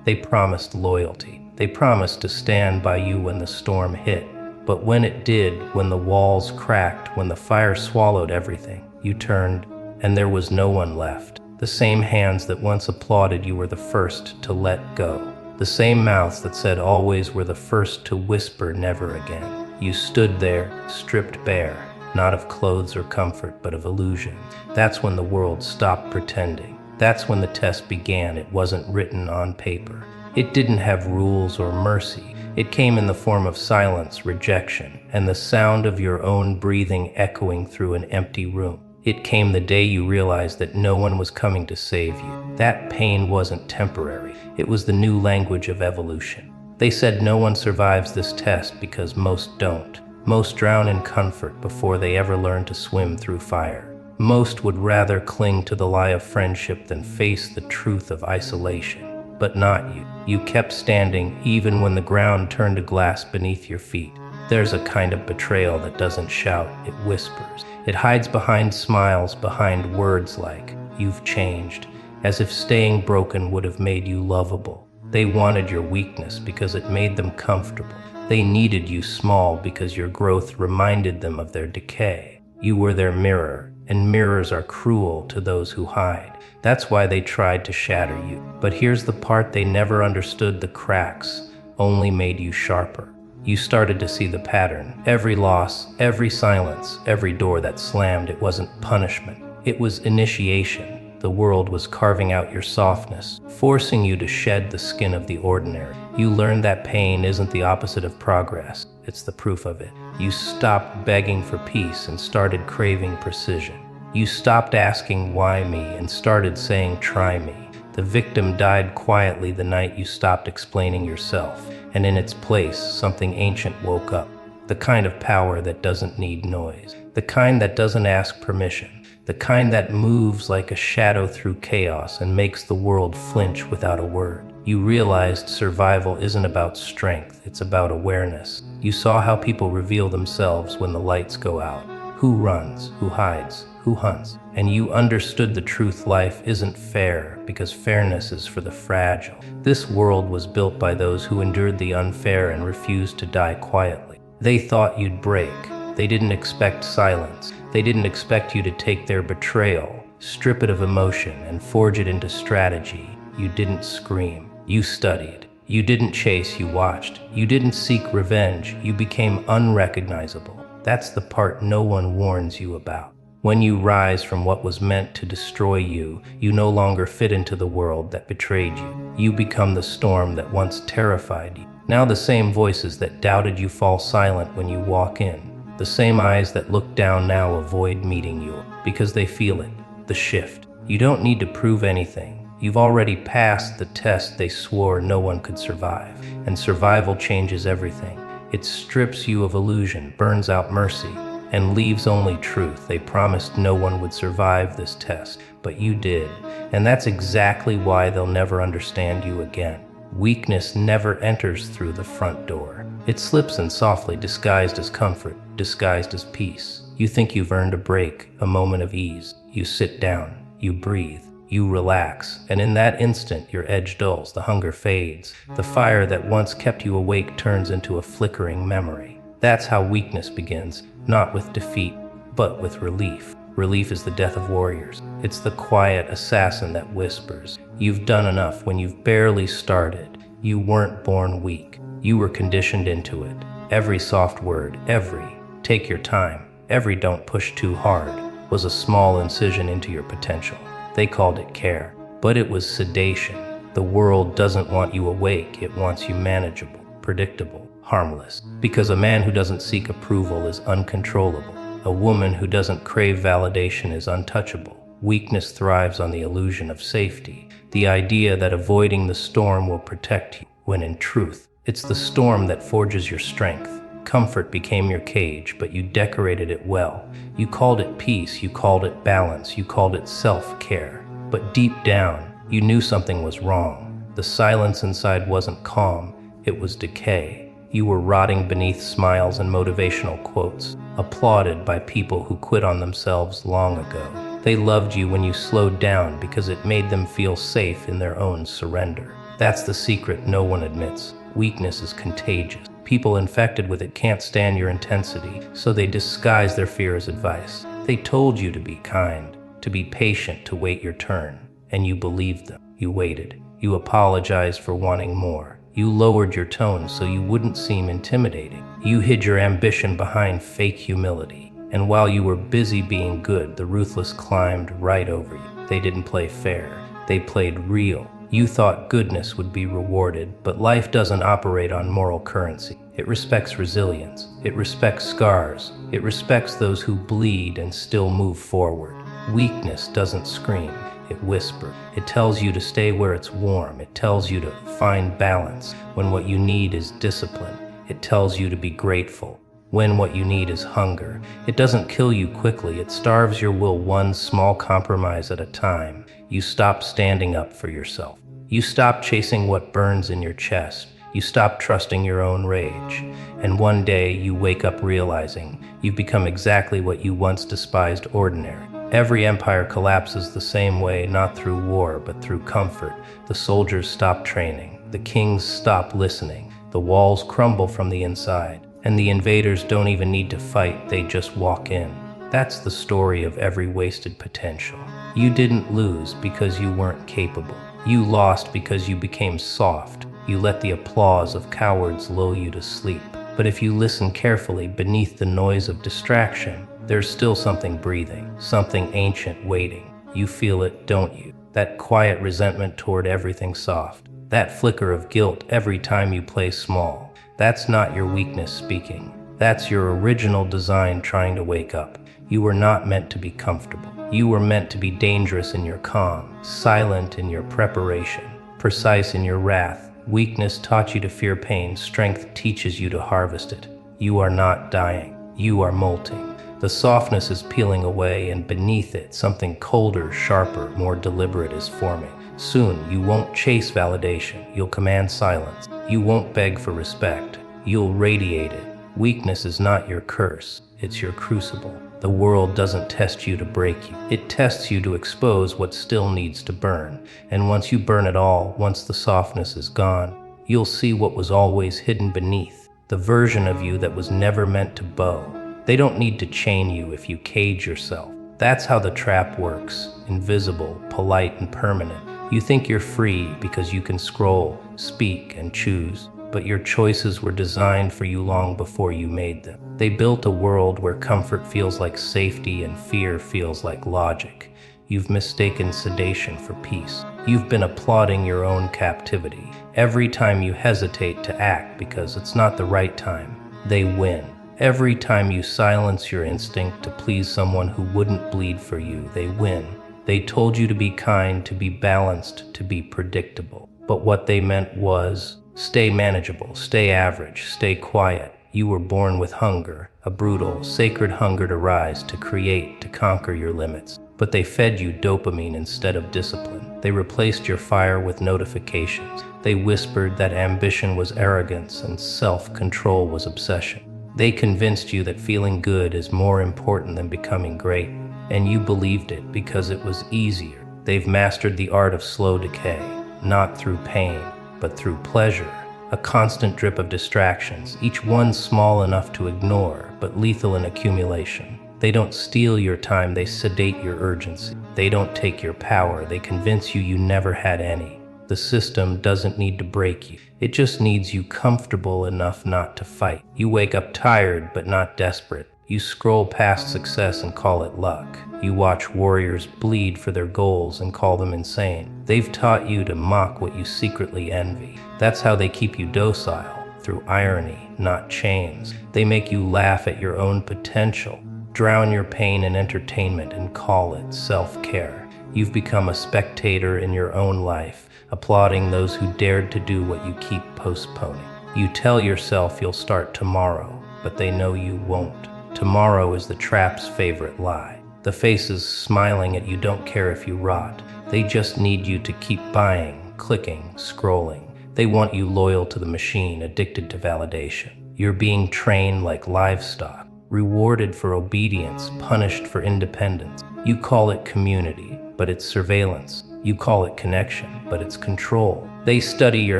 They promised loyalty. They promised to stand by you when the storm hit. But when it did, when the walls cracked, when the fire swallowed everything, you turned, and there was no one left. The same hands that once applauded you were the first to let go. The same mouths that said always were the first to whisper never again. You stood there, stripped bare, not of clothes or comfort, but of illusion. That's when the world stopped pretending. That's when the test began. It wasn't written on paper. It didn't have rules or mercy. It came in the form of silence, rejection, and the sound of your own breathing echoing through an empty room. It came the day you realized that no one was coming to save you. That pain wasn't temporary. It was the new language of evolution. They said no one survives this test because most don't. Most drown in comfort before they ever learn to swim through fire. Most would rather cling to the lie of friendship than face the truth of isolation. But not you. You kept standing even when the ground turned to glass beneath your feet. There's a kind of betrayal that doesn't shout, it whispers. It hides behind smiles, behind words like, "You've changed," as if staying broken would have made you lovable. They wanted your weakness because it made them comfortable. They needed you small because your growth reminded them of their decay. You were their mirror, and mirrors are cruel to those who hide. That's why they tried to shatter you. But here's the part they never understood: the cracks only made you sharper. You started to see the pattern. Every loss, every silence, every door that slammed, it wasn't punishment. It was initiation. The world was carving out your softness, forcing you to shed the skin of the ordinary. You learned that pain isn't the opposite of progress. It's the proof of it. You stopped begging for peace and started craving precision. You stopped asking why me and started saying try me. The victim died quietly the night you stopped explaining yourself, and in its place, something ancient woke up. The kind of power that doesn't need noise. The kind that doesn't ask permission. The kind that moves like a shadow through chaos and makes the world flinch without a word. You realized survival isn't about strength, it's about awareness. You saw how people reveal themselves when the lights go out. Who runs, who hides, who hunts. And you understood the truth: life isn't fair because fairness is for the fragile. This world was built by those who endured the unfair and refused to die quietly. They thought you'd break. They didn't expect silence. They didn't expect you to take their betrayal, strip it of emotion, and forge it into strategy. You didn't scream. You studied. You didn't chase, you watched. You didn't seek revenge. You became unrecognizable. That's the part no one warns you about. When you rise from what was meant to destroy you, you no longer fit into the world that betrayed you. You become the storm that once terrified you. Now the same voices that doubted you fall silent when you walk in. The same eyes that look down now avoid meeting you because they feel it, the shift. You don't need to prove anything. You've already passed the test they swore no one could survive. And survival changes everything. It strips you of illusion, burns out mercy, and leaves only truth. They promised no one would survive this test, but you did. And that's exactly why they'll never understand you again. Weakness never enters through the front door. It slips in softly, disguised as comfort, disguised as peace. You think you've earned a break, a moment of ease. You sit down, you breathe, you relax, and in that instant your edge dulls, the hunger fades. The fire that once kept you awake turns into a flickering memory. That's how weakness begins, not with defeat, but with relief. Relief is the death of warriors. It's the quiet assassin that whispers, "You've done enough," when you've barely started. You weren't born weak. You were conditioned into it. Every soft word, every "take your time," every "don't push too hard," was a small incision into your potential. They called it care, but it was sedation. The world doesn't want you awake, it wants you manageable, predictable, harmless. Because a man who doesn't seek approval is uncontrollable. A woman who doesn't crave validation is untouchable. Weakness thrives on the illusion of safety, the idea that avoiding the storm will protect you, when in truth, it's the storm that forges your strength. Comfort became your cage, but you decorated it well. You called it peace, you called it balance, you called it self-care. But deep down, you knew something was wrong. The silence inside wasn't calm, it was decay. You were rotting beneath smiles and motivational quotes, applauded by people who quit on themselves long ago. They loved you when you slowed down because it made them feel safe in their own surrender. That's the secret no one admits. Weakness is contagious. People infected with it can't stand your intensity, so they disguise their fear as advice. They told you to be kind, to be patient, to wait your turn, and you believed them. You waited. You apologized for wanting more. You lowered your tone so you wouldn't seem intimidating. You hid your ambition behind fake humility. And while you were busy being good, the ruthless climbed right over you. They didn't play fair. They played real. You thought goodness would be rewarded, but life doesn't operate on moral currency. It respects resilience. It respects scars. It respects those who bleed and still move forward. Weakness doesn't scream. It whispers. It tells you to stay where it's warm. It tells you to find balance when what you need is discipline. It tells you to be grateful when what you need is hunger. It doesn't kill you quickly. It starves your will one small compromise at a time. You stop standing up for yourself. You stop chasing what burns in your chest. You stop trusting your own rage. And one day you wake up realizing you've become exactly what you once despised: ordinary. Every empire collapses the same way, not through war, but through comfort. The soldiers stop training. The kings stop listening. The walls crumble from the inside. And the invaders don't even need to fight, they just walk in. That's the story of every wasted potential. You didn't lose because you weren't capable. You lost because you became soft. You let the applause of cowards lull you to sleep. But if you listen carefully, beneath the noise of distraction, there's still something breathing, something ancient waiting. You feel it, don't you? That quiet resentment toward everything soft. That flicker of guilt every time you play small. That's not your weakness speaking. That's your original design trying to wake up. You were not meant to be comfortable. You were meant to be dangerous in your calm, silent in your preparation, precise in your wrath. Weakness taught you to fear pain. Strength teaches you to harvest it. You are not dying. You are molting. The softness is peeling away, and beneath it, something colder, sharper, more deliberate is forming. Soon, you won't chase validation. You'll command silence. You won't beg for respect. You'll radiate it. Weakness is not your curse. It's your crucible. The world doesn't test you to break you. It tests you to expose what still needs to burn. And once you burn it all, once the softness is gone, you'll see what was always hidden beneath. The version of you that was never meant to bow. They don't need to chain you if you cage yourself. That's how the trap works. Invisible, polite, and permanent. You think you're free because you can scroll, speak, and choose, but your choices were designed for you long before you made them. They built a world where comfort feels like safety and fear feels like logic. You've mistaken sedation for peace. You've been applauding your own captivity. Every time you hesitate to act because it's not the right time, they win. Every time you silence your instinct to please someone who wouldn't bleed for you, they win. They told you to be kind, to be balanced, to be predictable. But what they meant was, stay manageable, stay average, stay quiet. You were born with hunger, a brutal, sacred hunger to rise, to create, to conquer your limits. But they fed you dopamine instead of discipline. They replaced your fire with notifications. They whispered that ambition was arrogance and self-control was obsession. They convinced you that feeling good is more important than becoming great. And you believed it because it was easier. They've mastered the art of slow decay, not through pain, but through pleasure. A constant drip of distractions, each one small enough to ignore, but lethal in accumulation. They don't steal your time, they sedate your urgency. They don't take your power, they convince you you never had any. The system doesn't need to break you. It just needs you comfortable enough not to fight. You wake up tired, but not desperate. You scroll past success and call it luck. You watch warriors bleed for their goals and call them insane. They've taught you to mock what you secretly envy. That's how they keep you docile, through irony, not chains. They make you laugh at your own potential, drown your pain in entertainment, and call it self-care. You've become a spectator in your own life, applauding those who dared to do what you keep postponing. You tell yourself you'll start tomorrow, but they know you won't. Tomorrow is the trap's favorite lie. The faces smiling at you don't care if you rot. They just need you to keep buying, clicking, scrolling. They want you loyal to the machine, addicted to validation. You're being trained like livestock, rewarded for obedience, punished for independence. You call it community, but it's surveillance. You call it connection, but it's control. They study your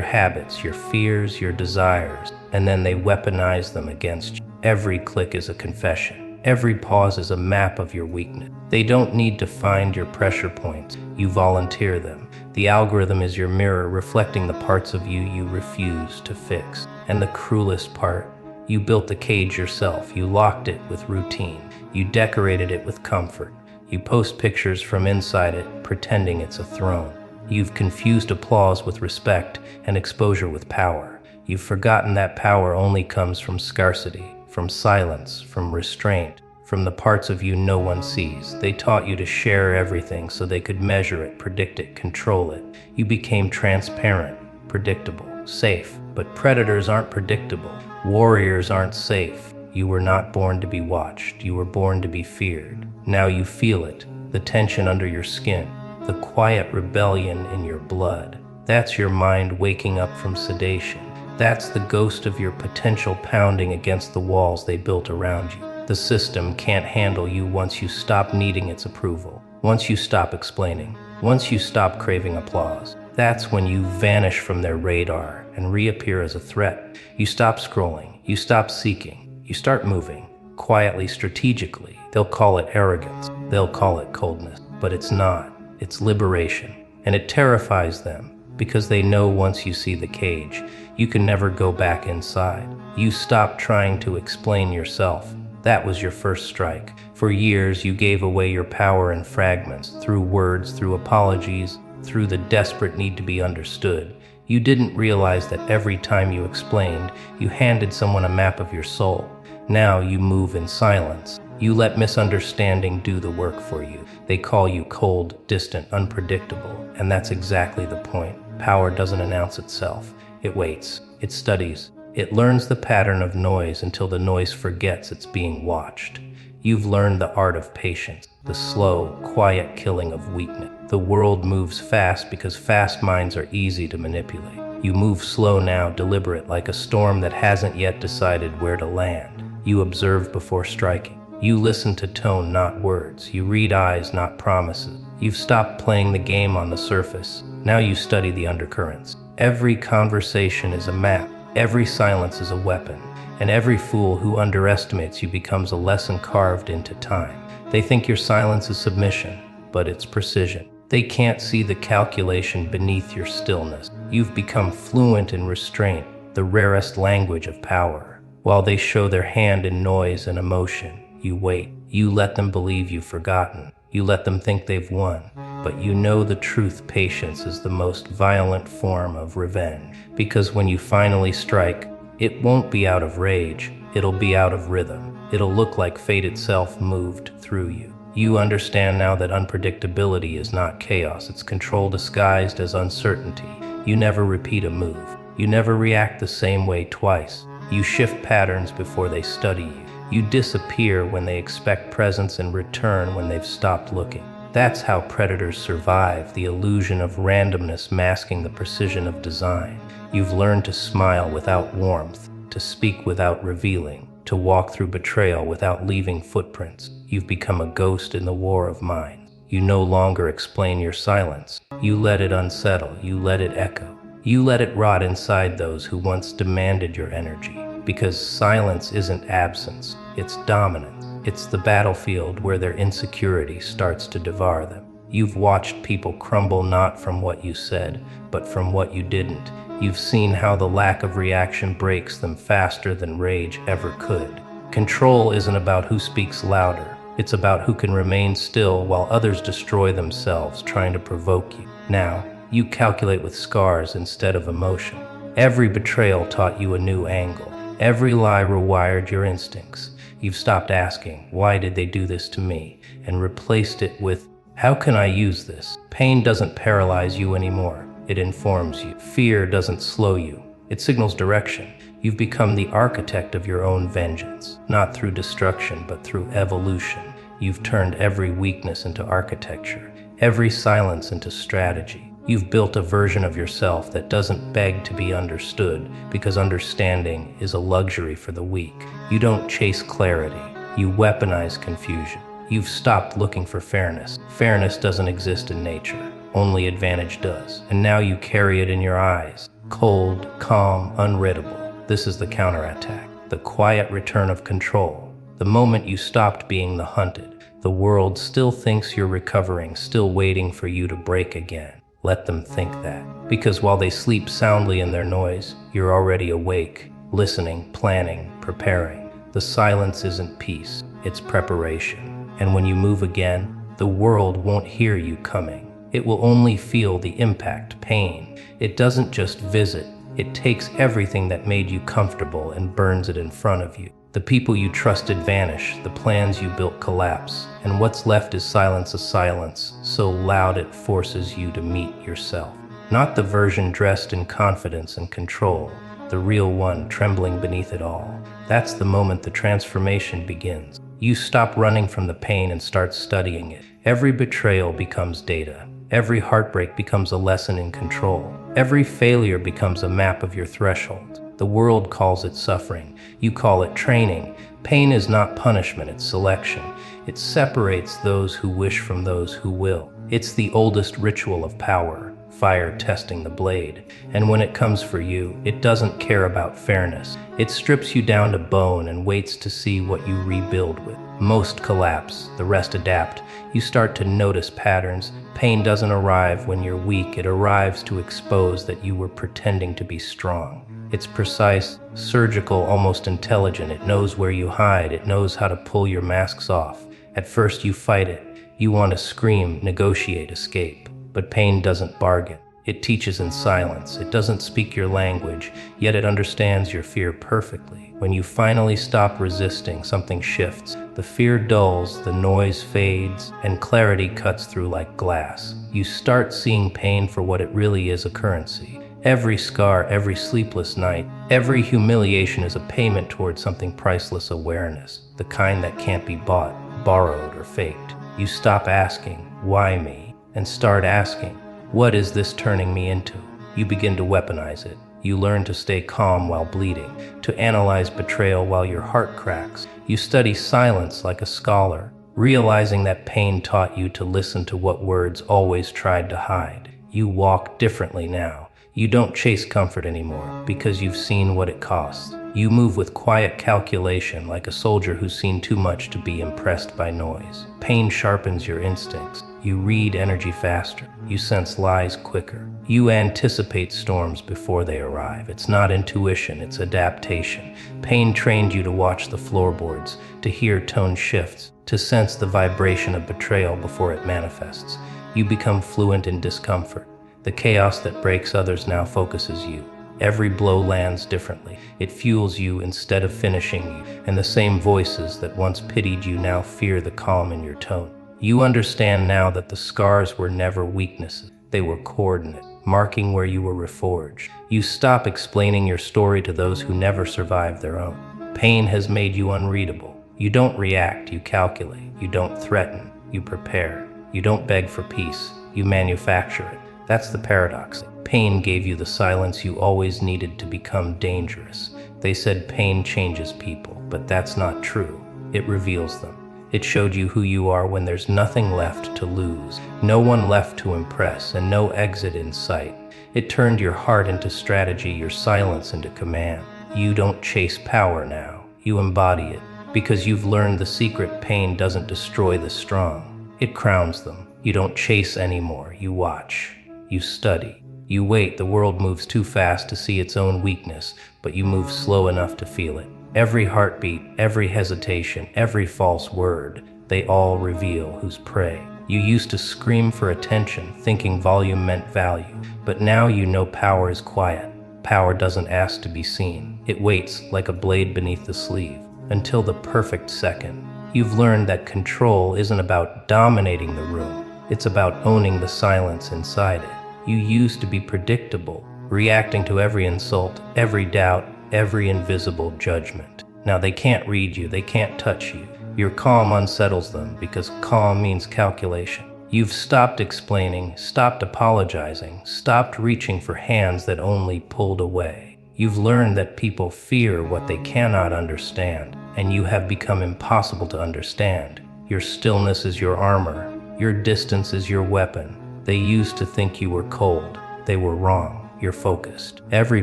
habits, your fears, your desires, and then they weaponize them against you. Every click is a confession. Every pause is a map of your weakness. They don't need to find your pressure points. You volunteer them. The algorithm is your mirror reflecting the parts of you you refuse to fix. And the cruelest part, you built the cage yourself. You locked it with routine. You decorated it with comfort. You post pictures from inside it, pretending it's a throne. You've confused applause with respect and exposure with power. You've forgotten that power only comes from scarcity, from silence, from restraint, from the parts of you no one sees. They taught you to share everything so they could measure it, predict it, control it. You became transparent, predictable, safe. But predators aren't predictable. Warriors aren't safe. You were not born to be watched. You were born to be feared. Now you feel it, the tension under your skin, the quiet rebellion in your blood. That's your mind waking up from sedation. That's the ghost of your potential pounding against the walls they built around you. The system can't handle you once you stop needing its approval, once you stop explaining, once you stop craving applause. That's when you vanish from their radar and reappear as a threat. You stop scrolling, you stop seeking, you start moving, quietly, strategically. They'll call it arrogance, they'll call it coldness, but it's not. It's liberation, and it terrifies them because they know once you see the cage, you can never go back inside. You stop trying to explain yourself. That was your first strike. For years, you gave away your power in fragments, through words, through apologies, through the desperate need to be understood. You didn't realize that every time you explained, you handed someone a map of your soul. Now you move in silence. You let misunderstanding do the work for you. They call you cold, distant, unpredictable, and that's exactly the point. Power doesn't announce itself. It waits, it studies, it learns the pattern of noise until the noise forgets it's being watched. You've learned the art of patience, the slow, quiet killing of weakness. The world moves fast because fast minds are easy to manipulate. You move slow now, deliberate, like a storm that hasn't yet decided where to land. You observe before striking. You listen to tone, not words. You read eyes, not promises. You've stopped playing the game on the surface. Now you study the undercurrents. Every conversation is a map. Every silence is a weapon. And every fool who underestimates you becomes a lesson carved into time. They think your silence is submission, but it's precision. They can't see the calculation beneath your stillness. You've become fluent in restraint, the rarest language of power. While they show their hand in noise and emotion, you wait. You let them believe you've forgotten. You let them think they've won. But you know the truth. Patience is the most violent form of revenge. Because when you finally strike, it won't be out of rage. It'll be out of rhythm. It'll look like fate itself moved through you. You understand now that unpredictability is not chaos. It's control disguised as uncertainty. You never repeat a move. You never react the same way twice. You shift patterns before they study you. You disappear when they expect presence and return when they've stopped looking. That's how predators survive, the illusion of randomness masking the precision of design. You've learned to smile without warmth, to speak without revealing, to walk through betrayal without leaving footprints. You've become a ghost in the war of minds. You no longer explain your silence. You let it unsettle, you let it echo. You let it rot inside those who once demanded your energy. Because silence isn't absence, it's dominance. It's the battlefield where their insecurity starts to devour them. You've watched people crumble not from what you said, but from what you didn't. You've seen how the lack of reaction breaks them faster than rage ever could. Control isn't about who speaks louder. It's about who can remain still while others destroy themselves trying to provoke you. Now, you calculate with scars instead of emotion. Every betrayal taught you a new angle. Every lie rewired your instincts. You've stopped asking, why did they do this to me? And replaced it with, how can I use this? Pain doesn't paralyze you anymore. It informs you. Fear doesn't slow you. It signals direction. You've become the architect of your own vengeance, not through destruction, but through evolution. You've turned every weakness into architecture, every silence into strategy. You've built a version of yourself that doesn't beg to be understood, because understanding is a luxury for the weak. You don't chase clarity. You weaponize confusion. You've stopped looking for fairness. Fairness doesn't exist in nature. only advantage does. And now you carry it in your eyes. Cold, calm, unreadable. This is the counterattack. The quiet return of control. The moment you stopped being the hunted. The world still thinks you're recovering, still waiting for you to break again. Let them think that. Because while they sleep soundly in their noise, you're already awake, listening, planning, preparing. The silence isn't peace, it's preparation. And when you move again, the world won't hear you coming. It will only feel the impact, pain. It doesn't just visit, it takes everything that made you comfortable and burns it in front of you. The people you trusted vanish, the plans you built collapse, and what's left is silence, a silence so loud it forces you to meet yourself. Not the version dressed in confidence and control, the real one trembling beneath it all. That's the moment the transformation begins. You stop running from the pain and start studying it. Every betrayal becomes data. Every heartbreak becomes a lesson in control. Every failure becomes a map of your threshold. The world calls it suffering. You call it training. Pain is not punishment, it's selection. It separates those who wish from those who will. It's the oldest ritual of power, fire testing the blade. And when it comes for you, it doesn't care about fairness. It strips you down to bone and waits to see what you rebuild with. Most collapse, the rest adapt. You start to notice patterns. Pain doesn't arrive when you're weak, it arrives to expose that you were pretending to be strong. It's precise, surgical, almost intelligent. It knows where you hide. It knows how to pull your masks off. At first you fight it. You want to scream, negotiate, escape. But pain doesn't bargain. It teaches in silence. It doesn't speak your language, yet it understands your fear perfectly. When you finally stop resisting, something shifts. The fear dulls, the noise fades, and clarity cuts through like glass. You start seeing pain for what it really is, a currency. Every scar, every sleepless night, every humiliation is a payment towards something priceless, awareness, the kind that can't be bought, borrowed, or faked. You stop asking, why me? And start asking, what is this turning me into? You begin to weaponize it. You learn to stay calm while bleeding, to analyze betrayal while your heart cracks. You study silence like a scholar, realizing that pain taught you to listen to what words always tried to hide. You walk differently now. You don't chase comfort anymore because you've seen what it costs. You move with quiet calculation like a soldier who's seen too much to be impressed by noise. Pain sharpens your instincts. You read energy faster. You sense lies quicker. You anticipate storms before they arrive. It's not intuition, it's adaptation. Pain trained you to watch the floorboards, to hear tone shifts, to sense the vibration of betrayal before it manifests. You become fluent in discomfort. The chaos that breaks others now focuses you. Every blow lands differently. It fuels you instead of finishing you, and the same voices that once pitied you now fear the calm in your tone. You understand now that the scars were never weaknesses. They were coordinates, marking where you were reforged. You stop explaining your story to those who never survived their own. Pain has made you unreadable. You don't react, you calculate. You don't threaten, you prepare. You don't beg for peace, you manufacture it. That's the paradox. Pain gave you the silence you always needed to become dangerous. They said pain changes people, but that's not true. It reveals them. It showed you who you are when there's nothing left to lose, no one left to impress, and no exit in sight. It turned your heart into strategy, your silence into command. You don't chase power now. You embody it, because you've learned the secret. Pain doesn't destroy the strong. It crowns them. You don't chase anymore. You watch. You study. You wait. The world moves too fast to see its own weakness, but you move slow enough to feel it. Every heartbeat, every hesitation, every false word, they all reveal who's prey. You used to scream for attention, thinking volume meant value, but now you know power is quiet. Power doesn't ask to be seen. It waits like a blade beneath the sleeve, until the perfect second. You've learned that control isn't about dominating the room. It's about owning the silence inside it. You used to be predictable, reacting to every insult, every doubt, every invisible judgment. Now they can't read you, they can't touch you. Your calm unsettles them because calm means calculation. You've stopped explaining, stopped apologizing, stopped reaching for hands that only pulled away. You've learned that people fear what they cannot understand, and you have become impossible to understand. Your stillness is your armor. Your distance is your weapon. They used to think you were cold. They were wrong. You're focused. Every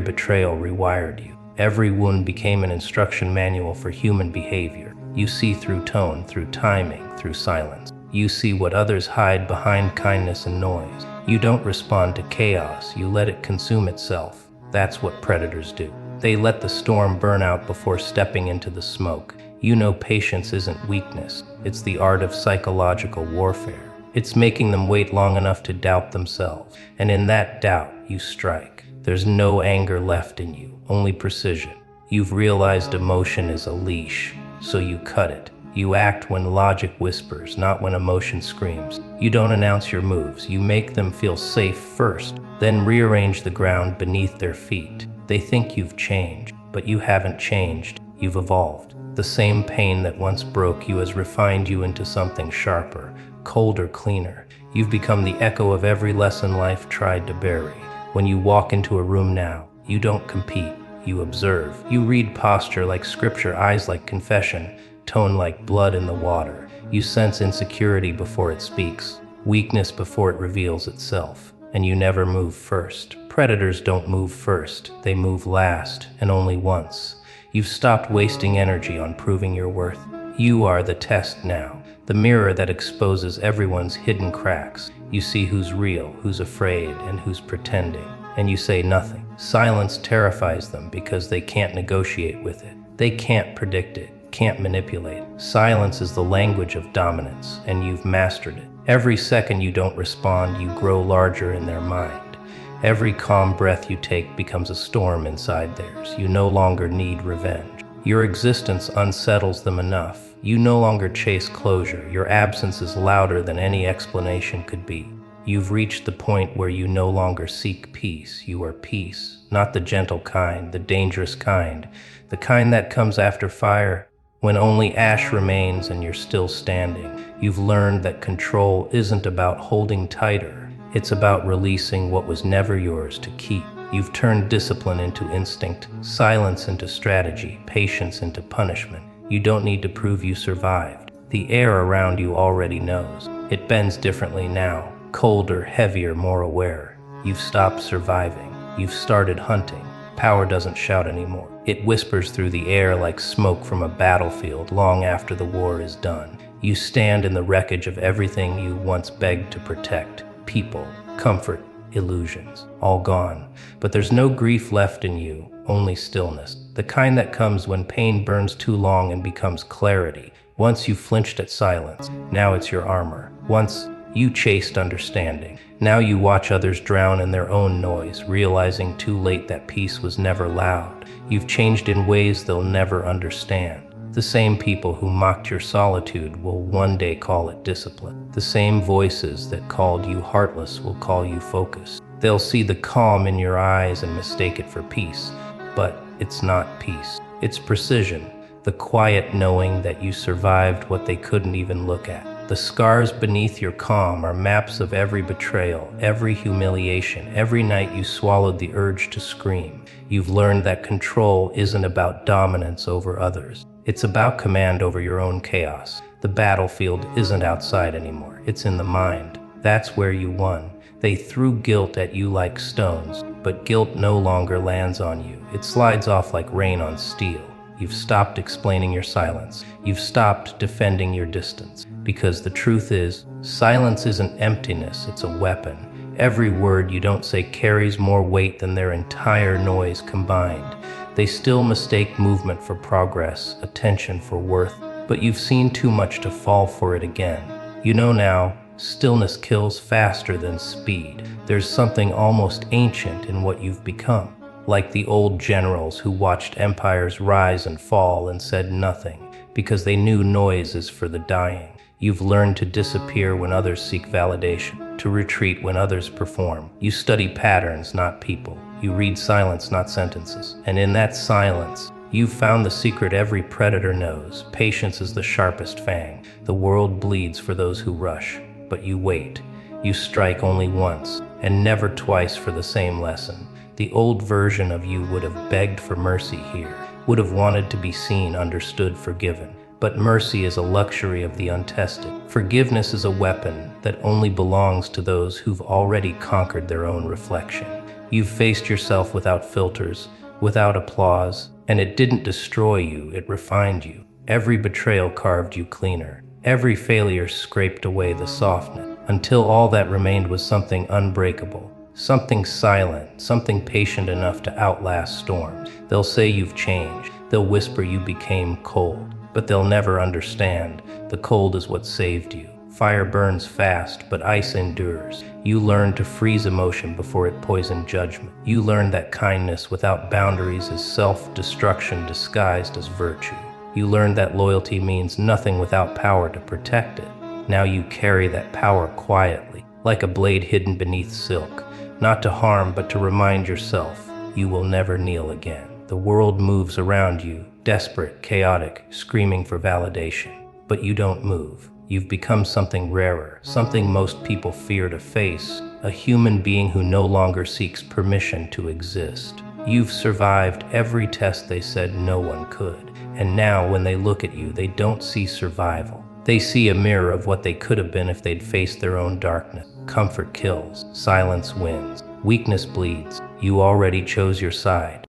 betrayal rewired you. Every wound became an instruction manual for human behavior. You see through tone, through timing, through silence. You see what others hide behind kindness and noise. You don't respond to chaos, you let it consume itself. That's what predators do. They let the storm burn out before stepping into the smoke. You know patience isn't weakness, it's the art of psychological warfare. It's making them wait long enough to doubt themselves. And in that doubt, you strike. There's no anger left in you, only precision. You've realized emotion is a leash, so you cut it. You act when logic whispers, not when emotion screams. You don't announce your moves, you make them feel safe first, then rearrange the ground beneath their feet. They think you've changed, but you haven't changed, you've evolved. The same pain that once broke you has refined you into something sharper, colder, cleaner. You've become the echo of every lesson life tried to bury. When you walk into a room now, you don't compete, you observe. You read posture like scripture, eyes like confession, tone like blood in the water. You sense insecurity before it speaks, weakness before it reveals itself, and you never move first. Predators don't move first, they move last, and only once. You've stopped wasting energy on proving your worth. You are the test now, the mirror that exposes everyone's hidden cracks. You see who's real, who's afraid, and who's pretending, and you say nothing. Silence terrifies them because they can't negotiate with it. They can't predict it, can't manipulate. Silence is the language of dominance, and you've mastered it. Every second you don't respond, you grow larger in their mind. Every calm breath you take becomes a storm inside theirs. You no longer need revenge. Your existence unsettles them enough. You no longer chase closure. Your absence is louder than any explanation could be. You've reached the point where you no longer seek peace. You are peace, not the gentle kind, the dangerous kind, the kind that comes after fire, when only ash remains and you're still standing. You've learned that control isn't about holding tighter. It's about releasing what was never yours to keep. You've turned discipline into instinct, silence into strategy, patience into punishment. You don't need to prove you survived. The air around you already knows. It bends differently now, colder, heavier, more aware. You've stopped surviving. You've started hunting. Power doesn't shout anymore. It whispers through the air like smoke from a battlefield long after the war is done. You stand in the wreckage of everything you once begged to protect. People, comfort, illusions, all gone. But there's no grief left in you, only stillness. The kind that comes when pain burns too long and becomes clarity. Once you flinched at silence, now it's your armor. Once you chased understanding, now you watch others drown in their own noise, realizing too late that peace was never loud. You've changed in ways they'll never understand. The same people who mocked your solitude will one day call it discipline. The same voices that called you heartless will call you focused. They'll see the calm in your eyes and mistake it for peace. But it's not peace. It's precision, the quiet knowing that you survived what they couldn't even look at. The scars beneath your calm are maps of every betrayal, every humiliation, every night you swallowed the urge to scream. You've learned that control isn't about dominance over others. It's about command over your own chaos. The battlefield isn't outside anymore. It's in the mind. That's where you won. They threw guilt at you like stones, but guilt no longer lands on you. It slides off like rain on steel. You've stopped explaining your silence. You've stopped defending your distance. Because the truth is, silence isn't emptiness, it's a weapon. Every word you don't say carries more weight than their entire noise combined. They still mistake movement for progress, attention for worth, but you've seen too much to fall for it again. You know now, stillness kills faster than speed. There's something almost ancient in what you've become. Like the old generals who watched empires rise and fall and said nothing, because they knew noise is for the dying. You've learned to disappear when others seek validation, to retreat when others perform. You study patterns, not people. You read silence, not sentences. And in that silence, you've found the secret every predator knows. Patience is the sharpest fang. The world bleeds for those who rush, but you wait. You strike only once, and never twice for the same lesson. The old version of you would have begged for mercy here, would have wanted to be seen, understood, forgiven. But mercy is a luxury of the untested. Forgiveness is a weapon that only belongs to those who've already conquered their own reflection. You've faced yourself without filters, without applause, and it didn't destroy you, it refined you. Every betrayal carved you cleaner. Every failure scraped away the softness, until all that remained was something unbreakable, something silent, something patient enough to outlast storms. They'll say you've changed. They'll whisper you became cold. But they'll never understand. The cold is what saved you. Fire burns fast, but ice endures. You learned to freeze emotion before it poisoned judgment. You learned that kindness without boundaries is self-destruction disguised as virtue. You learned that loyalty means nothing without power to protect it. Now you carry that power quietly, like a blade hidden beneath silk, not to harm but to remind yourself you will never kneel again. The world moves around you, desperate, chaotic, screaming for validation. But you don't move. You've become something rarer, something most people fear to face, a human being who no longer seeks permission to exist. You've survived every test they said no one could. And now when they look at you, they don't see survival. They see a mirror of what they could have been if they'd faced their own darkness. Comfort kills, silence wins, weakness bleeds. You already chose your side.